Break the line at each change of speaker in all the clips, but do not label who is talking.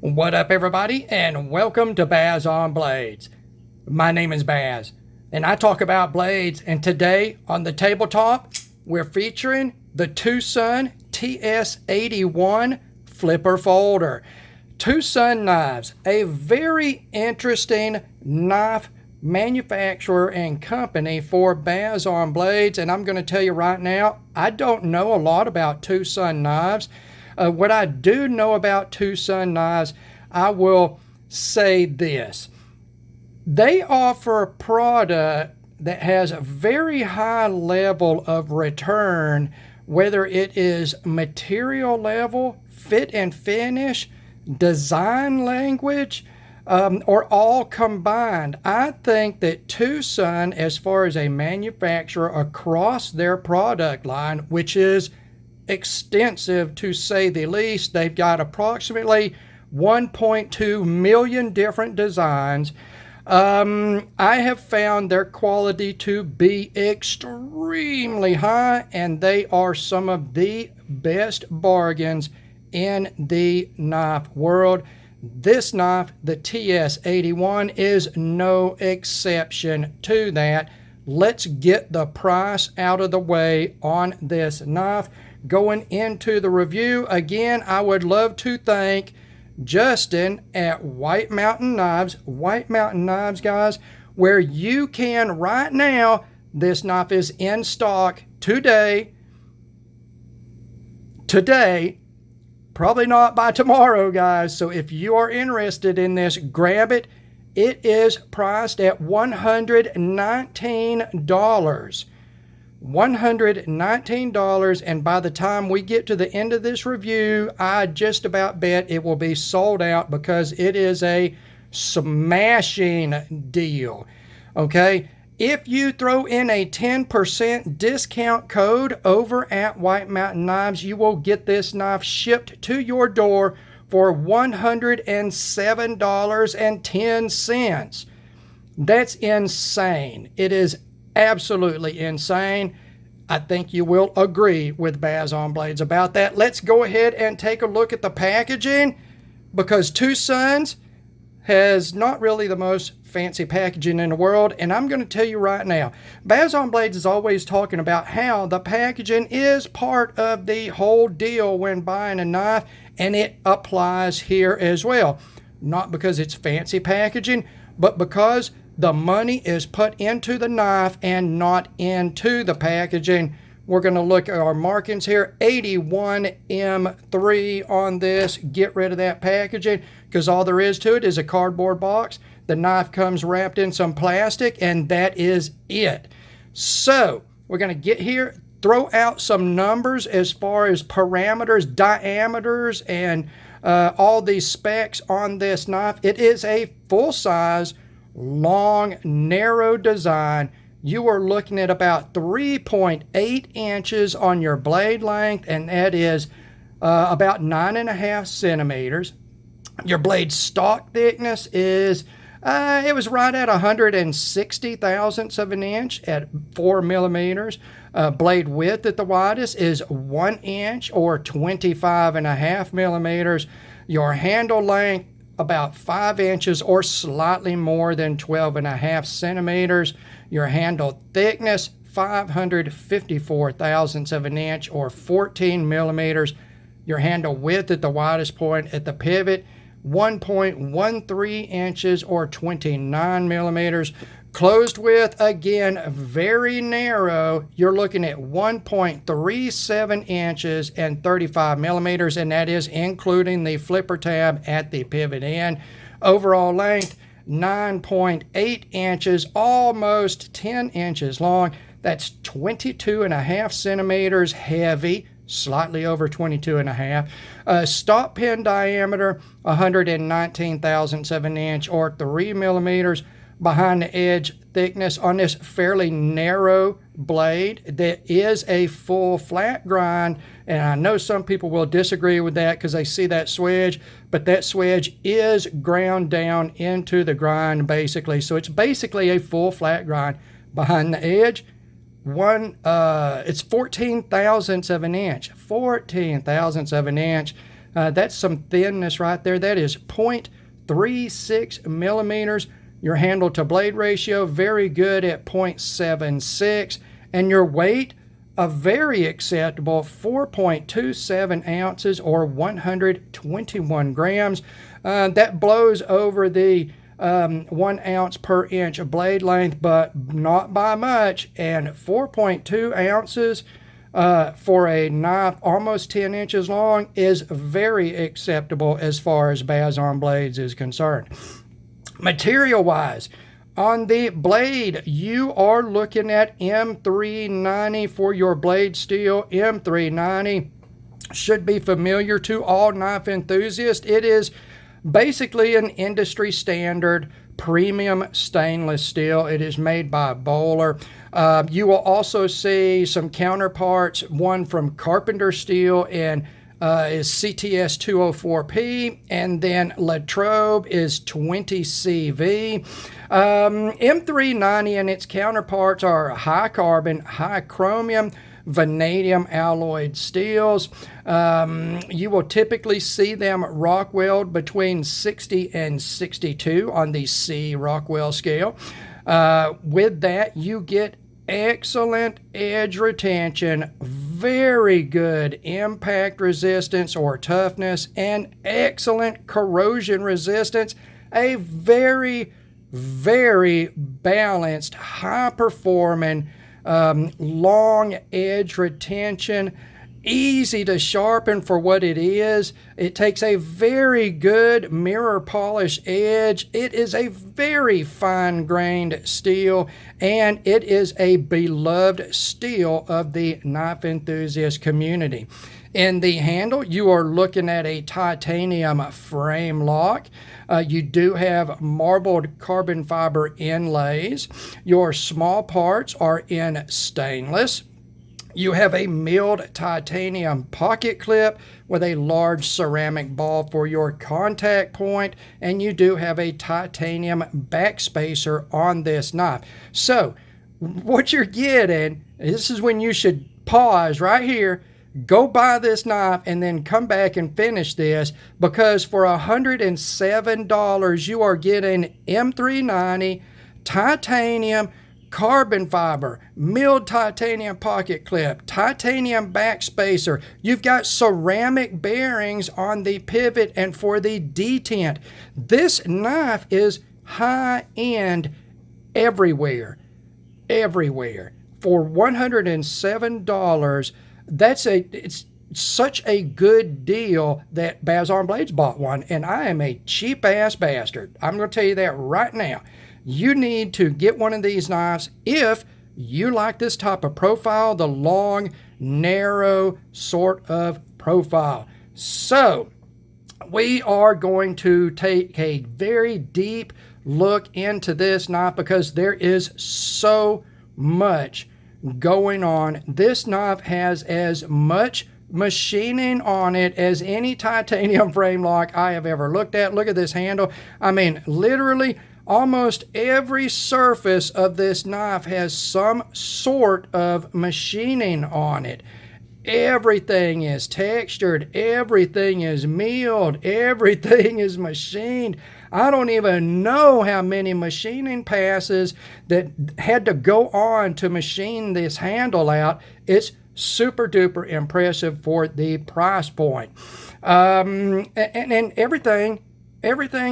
What up, everybody, and welcome to Baz on Blades. My name is Baz, and I talk about blades, and today on the tabletop, we're featuring the Two Sun TS81 flipper folder. Two Sun Knives, a very interesting knife manufacturer and company for Baz on Blades, and I'm going to tell you right now, I don't know a lot about Two Sun Knives. What I do know about Two Sun Knives, I will say this. They offer a product that has a very high level of return, whether it is material level, fit and finish, design language, or all combined. I think that Two Sun, as far as a manufacturer across their product line, which is extensive to say the least. They've got approximately 1.2 million different designs. I have found their quality to be extremely high, and they are some of the best bargains in the knife world. This knife, the TS81, is no exception to that. Let's get the price out of the way on this knife. Going into the review, again, I would love to thank Justin at White Mountain Knives. White Mountain Knives, guys, where you can right now, this knife is in stock today, probably not by tomorrow, guys. So if you are interested in this, grab it. It is priced at $119. $119, and by the time we get to the end of this review, I just about bet it will be sold out because it is a smashing deal. Okay, if you throw in a 10% discount code over at White Mountain Knives, you will get this knife shipped to your door for $107.10. That's insane. It is absolutely insane. I think you will agree with Baz on Blades about that. Let's go ahead and take a look at the packaging, because Two Suns has not really the most fancy packaging in the world, and I'm going to tell you right now, Baz on Blades is always talking about how the packaging is part of the whole deal when buying a knife, and it applies here as well. Not because it's fancy packaging, but because the money is put into the knife and not into the packaging. We're going to look at our markings here. 81 M3 on this. Get rid of that packaging, because all there is to it is a cardboard box. The knife comes wrapped in some plastic, and that is it. So we're going to get here, throw out some numbers as far as parameters, diameters, and all these specs on this knife. It is a full-size, long, narrow design. You are looking at about 3.8 inches on your blade length, and that is about 9.5 centimeters. Your blade stock thickness is it was right at 160 thousandths of an inch at 4 millimeters. Blade width at the widest is 1 inch or 25.5 millimeters. Your handle length about 5 inches or slightly more than 12.5 centimeters. Your handle thickness, 554 thousandths of an inch or 14 millimeters. Your handle width at the widest point at the pivot, 1.13 inches or 29 millimeters. Closed width, again, very narrow. You're looking at 1.37 inches and 35 millimeters, and that is including the flipper tab at the pivot end. Overall length, 9.8 inches, almost 10 inches long. That's 22.5 centimeters heavy, slightly over 22.5. Stop pin diameter, 119 thousandths of an inch or 3 millimeters. Behind the edge thickness on this fairly narrow blade that is a full flat grind, and I know some people will disagree with that because they see that swedge, but that swedge is ground down into the grind basically, so it's basically a full flat grind. Behind the edge, it's 14 thousandths of an inch, 14 thousandths of an inch. That's some thinness right there. That is 0.36 millimeters. Your handle to blade ratio, very good at 0.76. And your weight, a very acceptable 4.27 ounces or 121 grams. That blows over the 1 ounce per inch of blade length, but not by much. And 4.2 ounces for a knife almost 10 inches long is very acceptable as far as Bazon blades is concerned. Material wise, on the blade, you are looking at M390 for your blade steel. M390 should be familiar to all knife enthusiasts. It is basically an industry standard premium stainless steel. It is made by Bowler. You will also see some counterparts, one from Carpenter Steel and is CTS 204P, and then Latrobe is 20CV. M390 and its counterparts are high carbon, high chromium, vanadium alloyed steels. You will typically see them rock weld between 60 and 62 on the C Rockwell scale. With that, you get excellent edge retention, very good impact resistance or toughness, and excellent corrosion resistance. A very, very balanced, high-performing, long edge retention, easy to sharpen for what it is. It takes a very good mirror polish edge. It is a very fine-grained steel, and it is a beloved steel of the knife enthusiast community. In the handle, you are looking at a titanium frame lock. You do have marbled carbon fiber inlays. Your small parts are in stainless. You have a milled titanium pocket clip with a large ceramic ball for your contact point, and you do have a titanium backspacer on this knife. So what you're getting, this is when you should pause right here, go buy this knife, and then come back and finish this, because for $107 you are getting M390 titanium carbon fiber, milled titanium pocket clip, titanium backspacer. You've got ceramic bearings on the pivot and for the detent. This knife is high-end everywhere. Everywhere. For $107, it's such a good deal that Bazon Blades bought one, and I am a cheap-ass bastard. I'm going to tell you that right now. You need to get one of these knives if you like this type of profile, the long, narrow sort of profile. So, we are going to take a very deep look into this knife because there is so much going on. This knife has as much machining on it as any titanium frame lock I have ever looked at. Look at this handle. I mean, literally, almost every surface of this knife has some sort of machining on it. Everything is textured, everything is milled, everything is machined. I don't even know how many machining passes that had to go on to machine this handle out. It's super duper impressive for the price point. And everything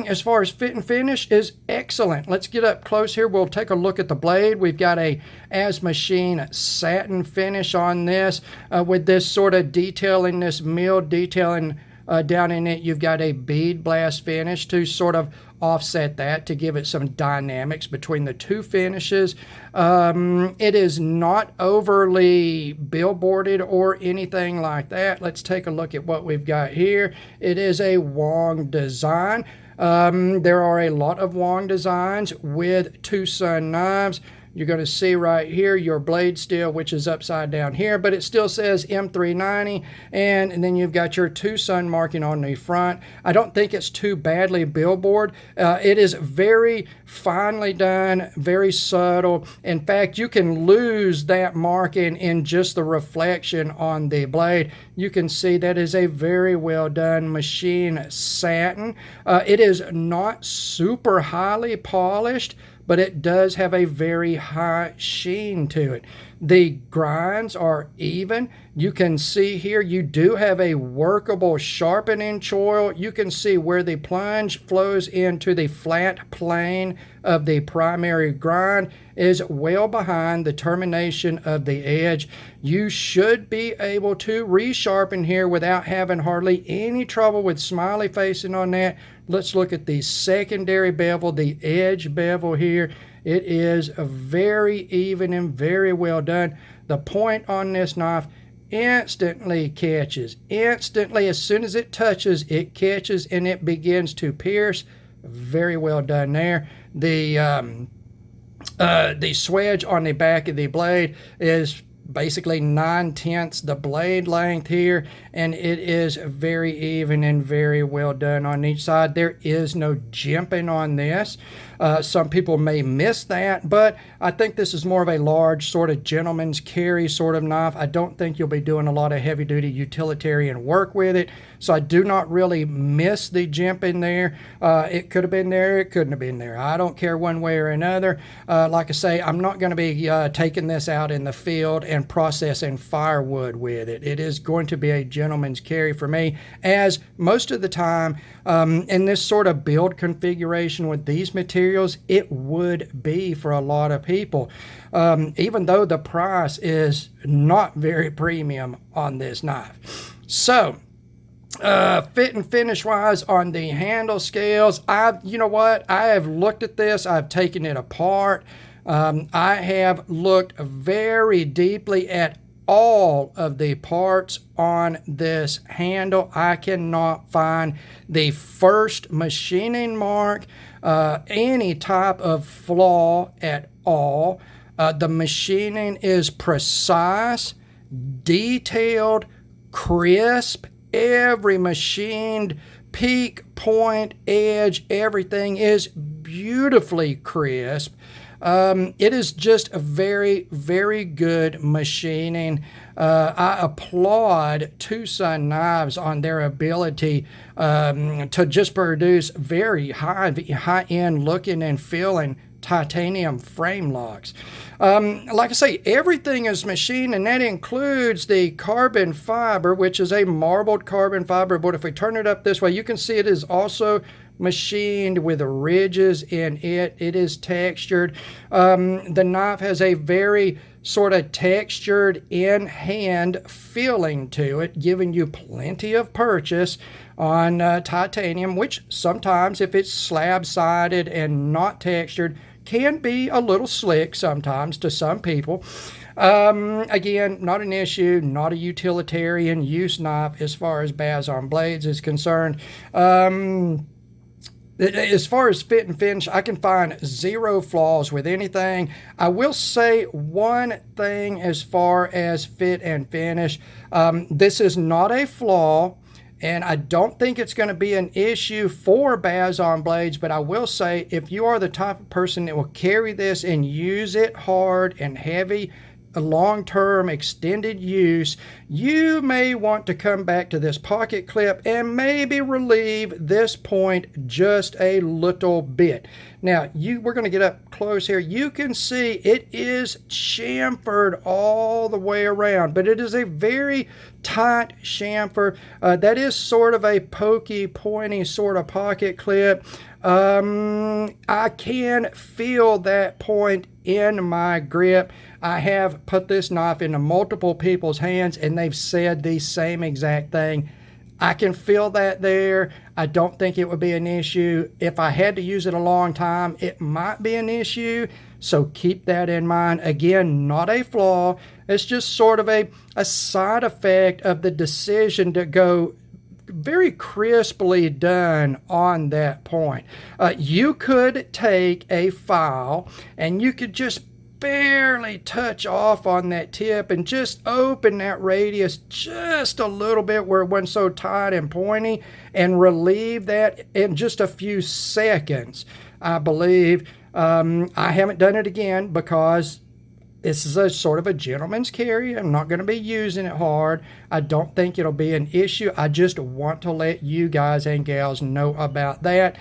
as far as fit and finish is excellent. Let's get up close here. We'll take a look at the blade. We've got a as machine satin finish on this with this sort of detailing, this milled detailing down in it. You've got a bead blast finish to sort of offset that, to give it some dynamics between the two finishes. It is not overly billboarded or anything like that. Let's take a look at what we've got here. It is a Wong design. There are a lot of Wong designs with Two Sun Knives. You're going to see right here your blade steel, which is upside down here, but it still says M390, and then you've got your Two Sun marking on the front. I don't think it's too badly billboard. It is very finely done, very subtle. In fact, you can lose that marking in just the reflection on the blade. You can see that is a very well done machine satin. It is not super highly polished, but it does have a very high sheen to it. The grinds are even. You can see here you do have a workable sharpening choil. You can see where the plunge flows into the flat plane of the primary grind is well behind the termination of the edge. You should be able to resharpen here without having hardly any trouble with smiley facing on that. Let's look at the secondary bevel, the edge bevel here. It is very even and very well done. The point on this knife instantly catches. Instantly, as soon as it touches, it catches and it begins to pierce. Very well done there. The swedge on the back of the blade is basically 9/10 the blade length here, and it is very even and very well done on each side. There is no jimping on this. Some people may miss that, but I think this is more of a large sort of gentleman's carry sort of knife. I don't think you'll be doing a lot of heavy duty utilitarian work with it, so I do not really miss the jimping there. It could have been there, it couldn't have been there. I don't care one way or another. Like I say, I'm not going to be taking this out in the field and processing firewood with it. It is going to be a gentleman's carry for me, as most of the time in this sort of build configuration with these materials, it would be for a lot of people, even though the price is not very premium on this knife. So fit and finish wise on the handle scales, you know what, I have looked at this, I've taken it apart. I have looked very deeply at all of the parts on this handle. I cannot find the first machining mark, any type of flaw at all. The machining is precise, detailed, crisp. Every machined peak, point, edge, everything is beautifully crisp. It is just a very, very good machining. I applaud Two Sun Knives on their ability to just produce very high-end looking and feeling titanium frame locks. Like I say, everything is machined, and that includes the carbon fiber, which is a marbled carbon fiber. But if we turn it up this way, you can see it is also machined with ridges in it. It is textured. The knife has a very sort of textured in hand feeling to it, giving you plenty of purchase on titanium, which sometimes, if it's slab sided and not textured, can be a little slick sometimes to some people. Again, not an issue, not a utilitarian use knife as far as Bazon blades is concerned. As far as fit and finish, I can find zero flaws with anything. I will say one thing as far as fit and finish. This is not a flaw, and I don't think it's going to be an issue for Bazon blades, but I will say, if you are the type of person that will carry this and use it hard and heavy, long-term extended use, you may want to come back to this pocket clip and maybe relieve this point just a little bit. Now, we're going to get up close here. You can see it is chamfered all the way around, but it is a very tight chamfer. That is sort of a pokey, pointy sort of pocket clip. I can feel that point in my grip. I have put this knife into multiple people's hands, and they've said the same exact thing. I can feel that there. I don't think it would be an issue. If I had to use it a long time, it might be an issue. So keep that in mind. Again, not a flaw. It's just sort of a side effect of the decision to go very crisply done on that point. You could take a file and you could just barely touch off on that tip and just open that radius just a little bit where it wasn't so tight and pointy, and relieve that in just a few seconds, I believe. I haven't done it again because this is a sort of a gentleman's carry. I'm not going to be using it hard. I don't think it'll be an issue. I just want to let you guys and gals know about that.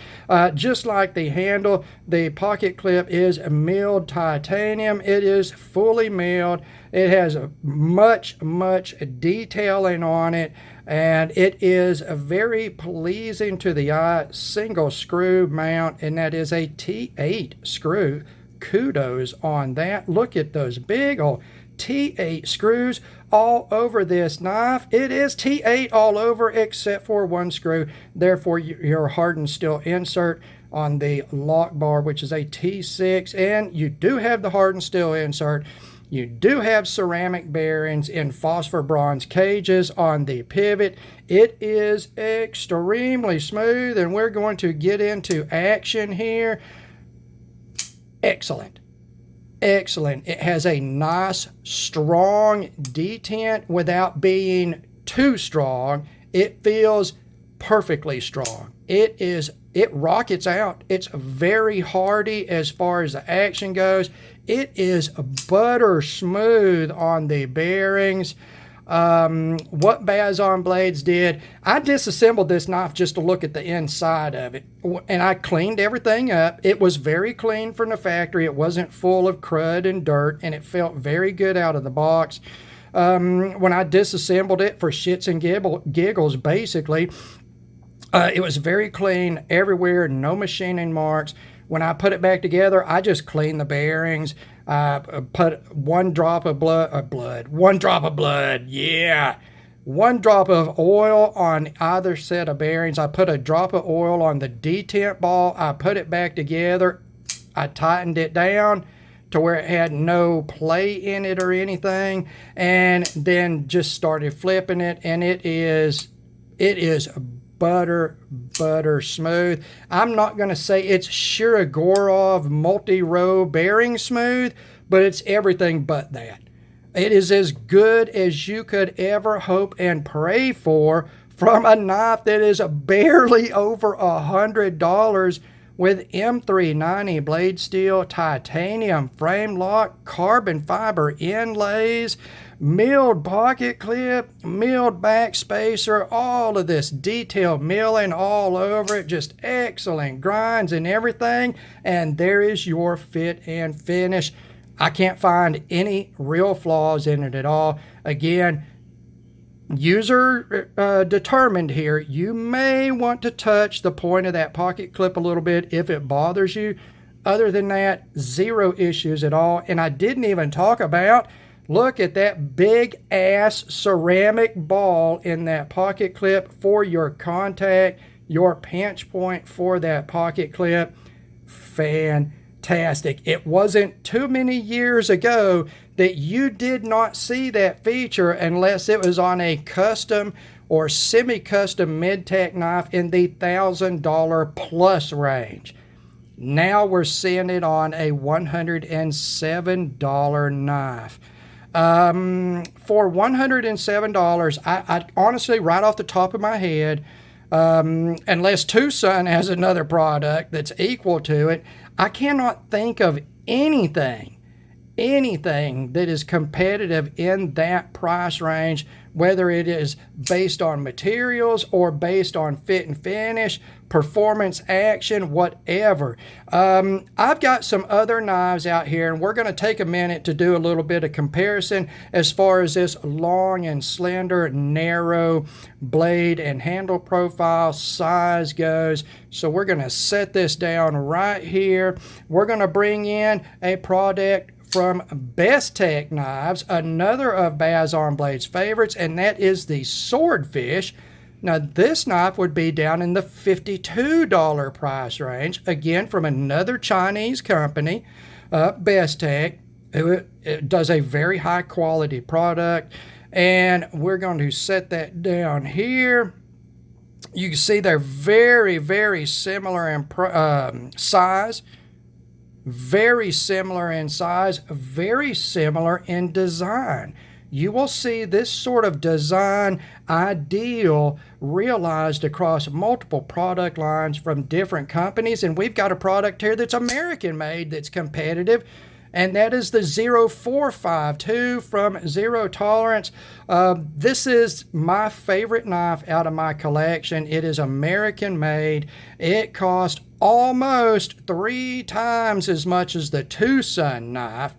Just like the handle, the pocket clip is milled titanium. It is fully milled. It has much detailing on it, and it is very pleasing to the eye. Single screw mount, and that is a T8 screw. Kudos on that. Look at those big old T8 screws all over this knife. It is T8 all over except for one screw. Therefore, your hardened steel insert on the lock bar, which is a T6, and you do have the hardened steel insert. You do have ceramic bearings in phosphor bronze cages on the pivot. It is extremely smooth, and we're going to get into action here. Excellent. Excellent. It has a nice, strong detent without being too strong. It feels perfectly strong. It rockets out. It's very hardy as far as the action goes. It is butter smooth on the bearings. What Bazon Blades did, I disassembled this knife just to look at the inside of it, and I cleaned everything up. It was very clean from the factory. It wasn't full of crud and dirt, and it felt very good out of the box. When I disassembled it for shits and giggles, basically, it was very clean everywhere, no machining marks. When I put it back together, I just cleaned the bearings. Put one drop of blood, yeah. One drop of oil on either set of bearings. I put a drop of oil on the detent ball. I put it back together. I tightened it down to where it had no play in it or anything, and then just started flipping it, and it is butter smooth. I'm not going to say it's Shirogorov multi-row bearing smooth, but it's everything but that. It is as good as you could ever hope and pray for from a knife that is barely over $100 with M390 blade steel, titanium frame lock, carbon fiber inlays, milled pocket clip, milled back spacer, all of this detailed milling all over it, just excellent grinds and everything, and there is your fit and finish. I can't find any real flaws in it at all. Again, user determined here. You may want to touch the point of that pocket clip a little bit if it bothers you. Other than that, zero issues at all. And I didn't even talk about, look at that big ass ceramic ball in that pocket clip for your contact, your pinch point for that pocket clip. Fantastic. It wasn't too many years ago that you did not see that feature unless it was on a custom or semi-custom mid-tech knife in the $1,000 plus range. Now we're seeing it on a $107 knife. For $107, I honestly, right off the top of my head, unless Two Sun has another product that's equal to it, I cannot think of anything that is competitive in that price range, whether it is based on materials or based on fit and finish, performance, action, whatever. I've got some other knives out here, and we're going to take a minute to do a little bit of comparison as far as this long and slender, narrow blade and handle profile size goes. So we're going to set this down right here. We're going to bring in a product from Best Tech Knives, another of Bazon Blades' favorites, and that is the Swordfish. Now, this knife would be down in the $52 price range, again from another Chinese company, Best Tech. It does a very high quality product, and we're going to set that down here. You can see they're very, very similar in size. very similar in size, very similar in design. You will see this sort of design ideal realized across multiple product lines from different companies. And we've got a product here that's American made, that's competitive, and that is the 0452 from Zero Tolerance. This is my favorite knife out of my collection. It is American made. It cost almost 3 times as much as the Two Sun knife.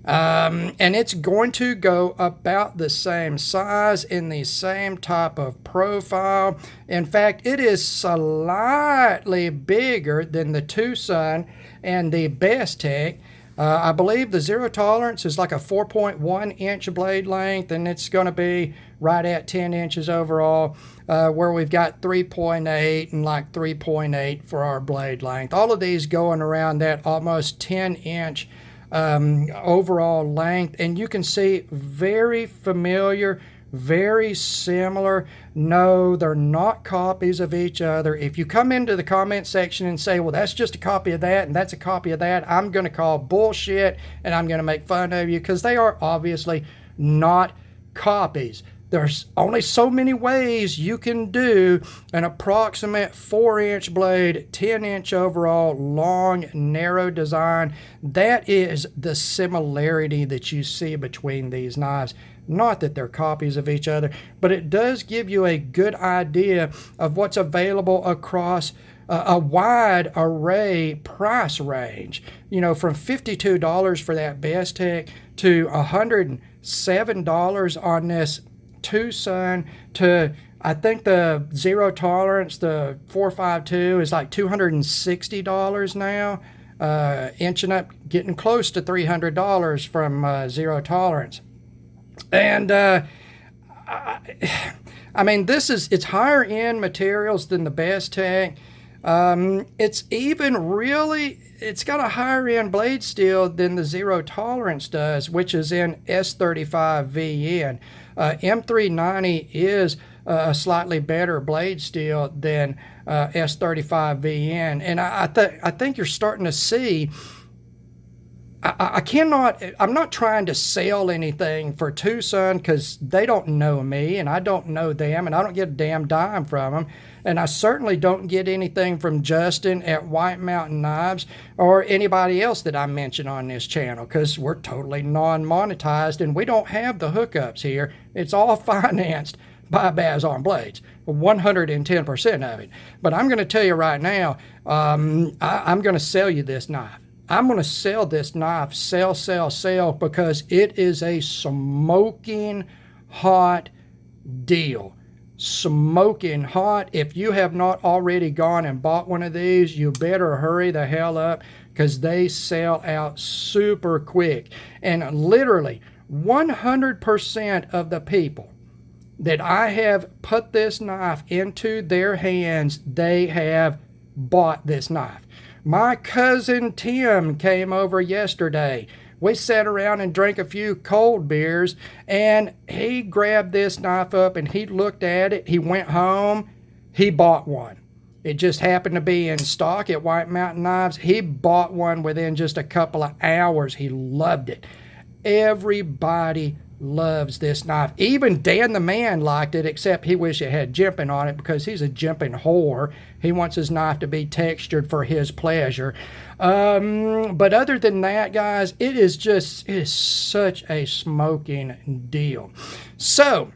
And it's going to go about the same size in the same type of profile. In fact, it is slightly bigger than the Two Sun and the Best Tech. I believe the Zero Tolerance is like a 4.1 inch blade length, and it's going to be right at 10 inches overall, where we've got 3.8 and like 3.8 for our blade length. All of these going around that almost 10 inch overall length, and you can see very familiar, very similar. No, they're not copies of each other. If you come into the comment section and say, well, that's just a copy of that and that's a copy of that, I'm going to call bullshit and I'm going to make fun of you, because they are obviously not copies. There's only so many ways you can do an approximate 4-inch blade, 10-inch overall, long, narrow design. That is the similarity that you see between these knives. Not that they're copies of each other, but it does give you a good idea of what's available across a wide array price range. You know, from $52 for that Best Tech to $107 on this Two Sun, to I think the Zero Tolerance, the 452, is like $260 now, inching up, getting close to $300 from Zero Tolerance. And I mean, it's higher end materials than the Best Tech. It's got a higher end blade steel than the Zero Tolerance does, which is in S35 VN. M390 is a slightly better blade steel than S35 VN, and I think you're starting to see. I'm not trying to sell anything for Two Sun, because they don't know me and I don't know them, and I don't get a damn dime from them. And I certainly don't get anything from Justin at White Mountain Knives or anybody else that I mention on this channel, because we're totally non-monetized and we don't have the hookups here. It's all financed by Baz on Blades, 110% of it. But I'm going to tell you right now, I'm going to sell you this knife. I'm going to sell this knife, sell, because it is a smoking hot deal. Smoking hot. If you have not already gone and bought one of these, you better hurry the hell up, because they sell out super quick. And literally 100% of the people that I have put this knife into their hands, they have bought this knife. My cousin Tim came over yesterday. We sat around and drank a few cold beers, and he grabbed this knife up and he looked at it. He went home. He bought one. It just happened to be in stock at White Mountain Knives. He bought one within just a couple of hours. He loved it. Everybody loves this knife. Even Dan the man liked it, except he wished it had jimping on it, because he's a jimping whore. He wants his knife to be textured for his pleasure. But other than that, guys, it is such a smoking deal. So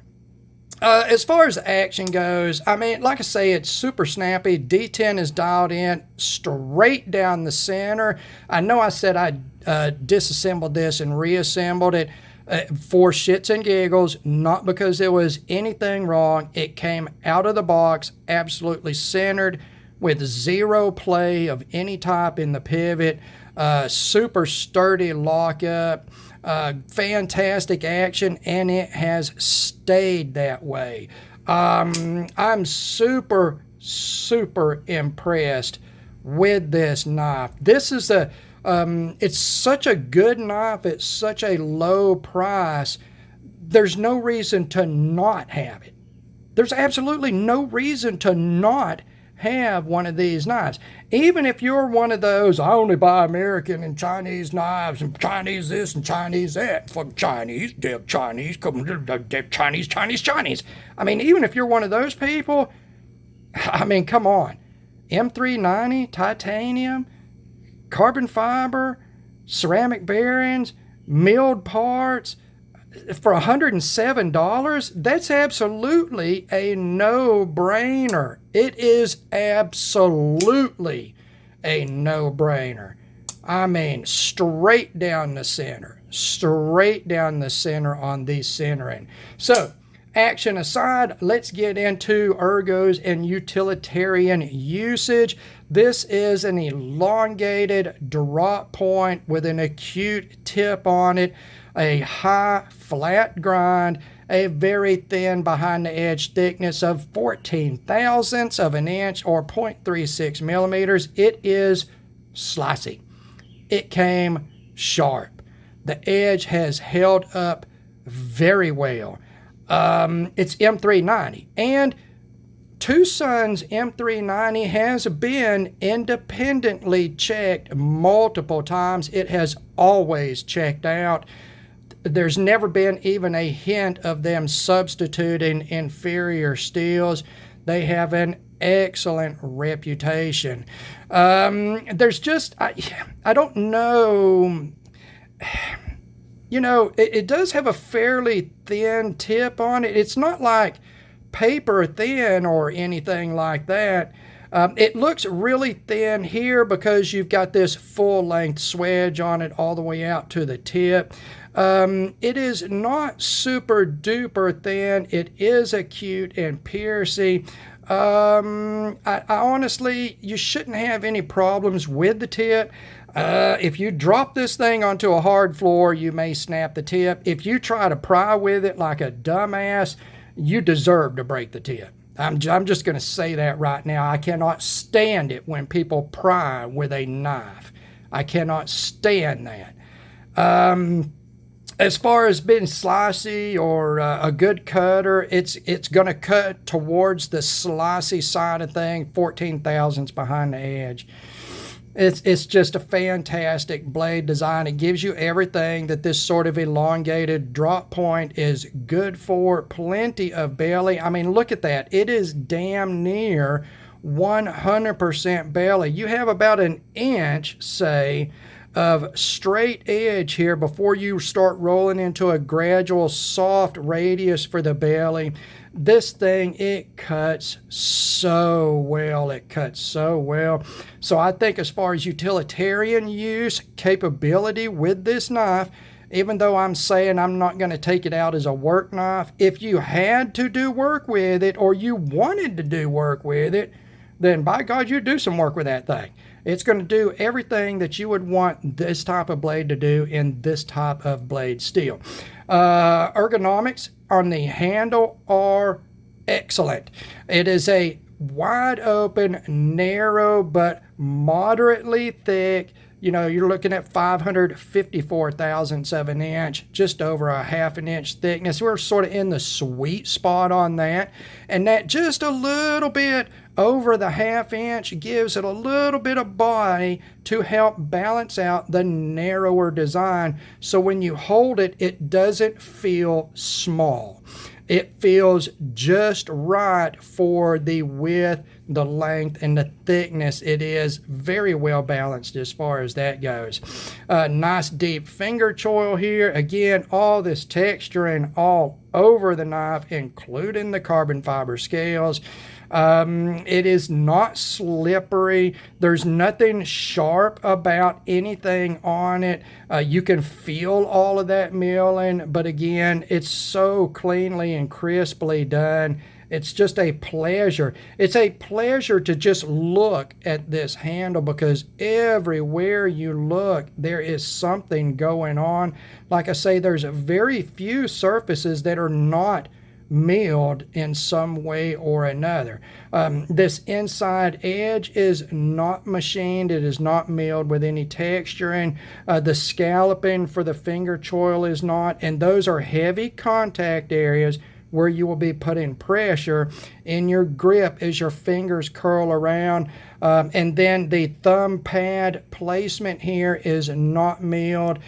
as far as the action goes, I mean, like I say, it's super snappy. D10 is dialed in straight down the center. I know I said I disassembled this and reassembled it for shits and giggles, not because there was anything wrong. It came out of the box absolutely centered, with zero play of any type in the pivot, super sturdy lockup, fantastic action, and it has stayed that way. I'm super impressed with this knife. This is it's such a good knife at such a low price. There's no reason to not have it. There's absolutely no reason to not have one of these knives. Even if you're one of those, I only buy American and Chinese knives and Chinese this and Chinese that from Chinese, they're Chinese, they're Chinese. I mean, even if you're one of those people, I mean, come on. M390, titanium, carbon fiber, ceramic bearings, milled parts, for $107, that's absolutely a no-brainer. It is absolutely a no-brainer. I mean, straight down the center on the centering. So, action aside, let's get into ergos and utilitarian usage. This is an elongated drop point with an acute tip on it, a high flat grind, a very thin behind the edge thickness of 14 thousandths of an inch or 0.36 millimeters. It is slicey. It came sharp. The edge has held up very well. It's M390, and Two Sun's M390 has been independently checked multiple times. It has always checked out. There's never been even a hint of them substituting inferior steels. They have an excellent reputation. There's just, I don't know, you know, it does have a fairly thin tip on it. It's not like paper thin or anything like that. It looks really thin here because you've got this full length swedge on it all the way out to the tip. It is not super duper thin. It is acute and piercing. I honestly, you shouldn't have any problems with the tip. If you drop this thing onto a hard floor, you may snap the tip. If you try to pry with it like a dumbass, you deserve to break the tip. I'm just going to say that right now. I cannot stand it when people pry with a knife. I cannot stand that. As far as being slicey or a good cutter, it's going to cut towards the slicey side of things, 14 thousandths behind the edge. It's just a fantastic blade design. It gives you everything that this sort of elongated drop point is good for. Plenty of belly. I mean, look at that. It is damn near 100% belly. You have about an inch, say, of straight edge here before you start rolling into a gradual soft radius for the belly. This thing, it cuts so well. It cuts so well. So I think as far as utilitarian use capability with this knife, even though I'm saying I'm not going to take it out as a work knife, if you had to do work with it or you wanted to do work with it, then by God, you do some work with that thing. It's going to do everything that you would want this type of blade to do in this type of blade steel. Ergonomics on the handle are excellent. It is a wide open, narrow, but moderately thick. You know, you're looking at 554 thousandths of an inch, just over a half an inch thickness. We're sort of in the sweet spot on that. And that just a little bit over the half inch gives it a little bit of body to help balance out the narrower design. So when you hold it, it doesn't feel small. It feels just right for the width, the length, and the thickness. It is very well balanced as far as that goes. Nice deep finger choil here. Again, all this texturing all over the knife, including the carbon fiber scales. It is not slippery. There's nothing sharp about anything on it. You can feel all of that milling, but again, it's so cleanly and crisply done. It's just a pleasure. It's a pleasure to just look at this handle because everywhere you look, there is something going on. Like I say, there's very few surfaces that are not milled in some way or another. This inside edge is not machined. It is not milled with any texturing. The scalloping for the finger choil is not, and those are heavy contact areas where you will be putting pressure in your grip as your fingers curl around. And then the thumb pad placement here is not milled.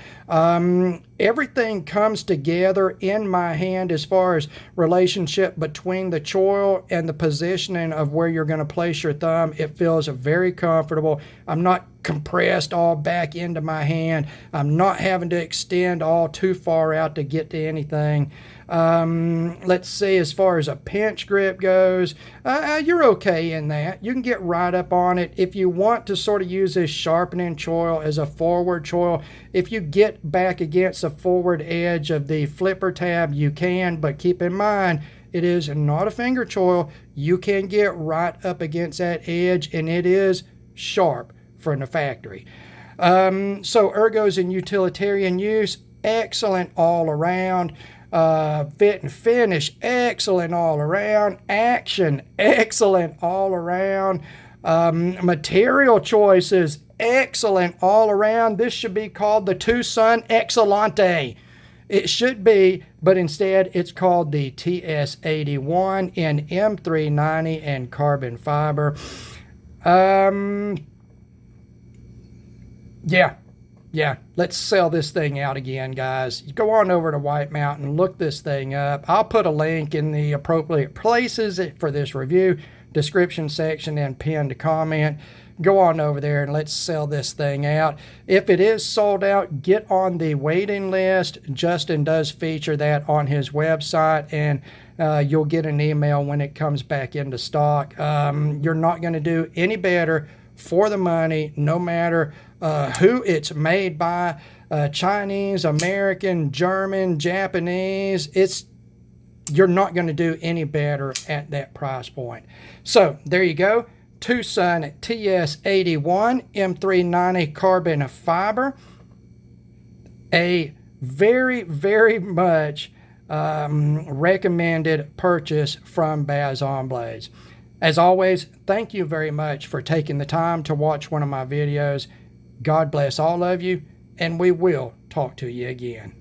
Everything comes together in my hand as far as relationship between the choil and the positioning of where you're going to place your thumb. It feels very comfortable. I'm not compressed all back into my hand. I'm not having to extend all too far out to get to anything. Let's see, as far as a pinch grip goes, you're okay in that. You can get right up on it. If you want to sort of use this sharpening choil as a forward choil, if you get back against the forward edge of the flipper tab, you can, but keep in mind, it is not a finger choil. You can get right up against that edge, and it is sharp from the factory. So ergos in utilitarian use, excellent all around. Fit and finish, excellent all around. Action, excellent all around. Material choices, excellent all around. This should be called the Two Sun Excellente. It should be, but instead it's called the TS81 in M390 and carbon fiber. Yeah, let's sell this thing out again, guys. Go on over to White Mountain, look this thing up. I'll put a link in the appropriate places for this review, description section, and pinned comment. Go on over there and let's sell this thing out. If it is sold out, get on the waiting list. Justin does feature that on his website, and you'll get an email when it comes back into stock. You're not going to do any better for the money, no matter who it's made by, Chinese, American, German, Japanese. You're not going to do any better at that price point. So there you go. Two Sun TS81 M390 carbon fiber. A very, very much recommended purchase from Baz On Blades. As always, thank you very much for taking the time to watch one of my videos. God bless all of you, and we will talk to you again.